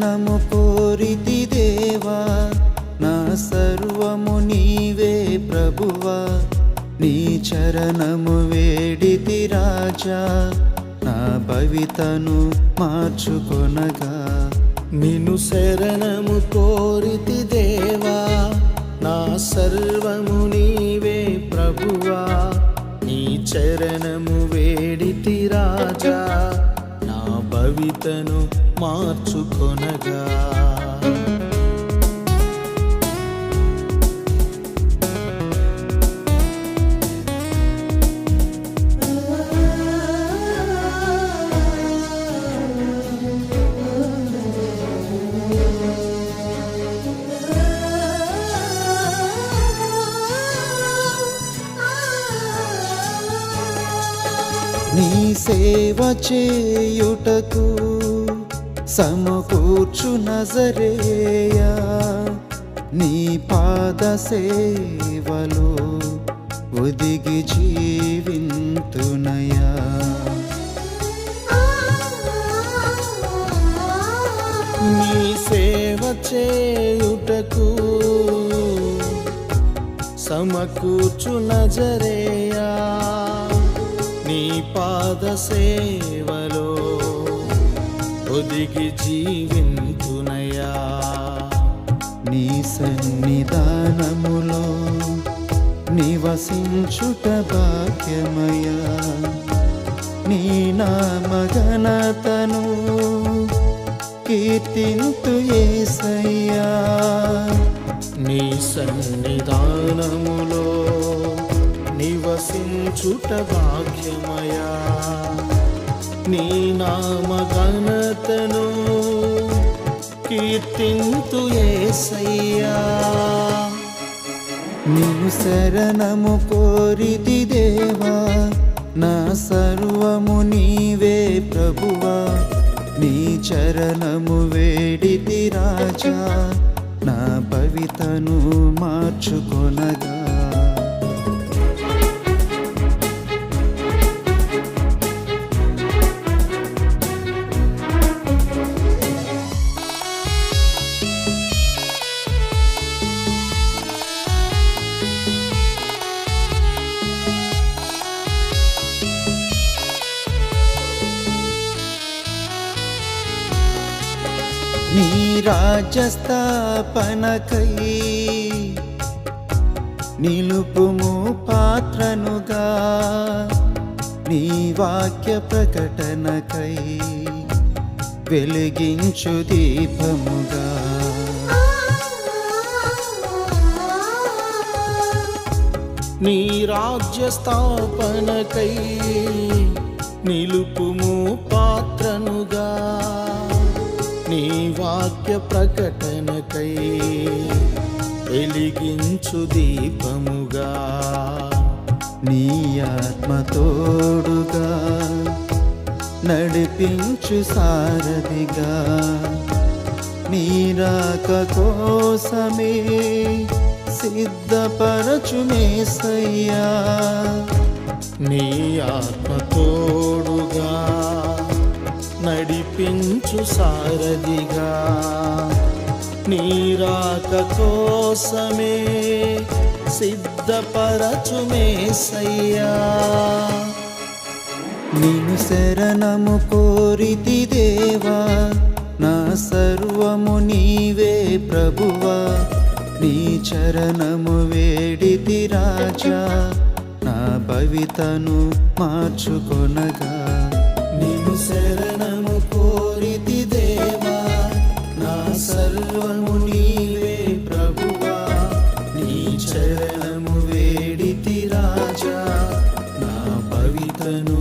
శరణము కోరితి దేవా, నా సర్వము నీవే ప్రభువా. నీ చరణము వేడితి రాజా, నా భవితను మార్చుకొనగా. నిన్ను శరణము కోరితి దేవా, నా సర్వము నీవే ప్రభువా. నీ చరణము వేడితి రాజా, నా భవితను మార్చుకొనగా. నీ సేవ చేయుటకు సమకూర్చు నజరేయా, నీ పాద సేవలో ఒదిగి జీవింతునయా. నీ సేవ చేయుటకు సమకూర్చు నజరేయా, నీ పాద సేవలో ఒదిగి జీవింతునయా. నీ సన్నిధానములో నివసించుట భాగ్యమయా, నీ నామఘనతను కీర్తింతు యేసయ్యా. నీ సన్నిధానములో నివసించుట భాగ్యమయా, నీ నామఘనతను కీర్తింతు యేసయ్యా. నిన్ను శరణము కోరితి దేవా, నా సర్వము నీవే ప్రభువా. నీ చరణము వేడితి రాజా, నా భవితను మార్చుకొనగా. నీ రాజ్యస్థాపనకై నిలుపుము పాత్రనుగా, నీ వాక్య ప్రకటనకై వెలిగించు దీపముగా. నీ రాజ్య స్థాపనకై నిలుపుము పాత్రనుగా, నీ వాక్య ప్రకటనకై వెలిగించు దీపముగా. నీ ఆత్మతోడుగా నడిపించు సారథిగా, నీ రాక కోసమే సిద్ధపరచు యేసయ్యా. నీ ఆత్మతోడుగా నడిపించు సారథిగా, నీ రాక కోసమే సిద్ధపరచు యేసయ్యా. నిన్ను శరణము కోరితి దేవా, నా సర్వము నీవే ప్రభువా. నీ చరణము వేడితి రాజా, నా భవితను మార్చుకొనగా. నిన్ను శరణము కోరితి దేవా, నా సర్వము నీవే ప్రభువా. నీ చరణము వేడితి రాజా, నా భవితను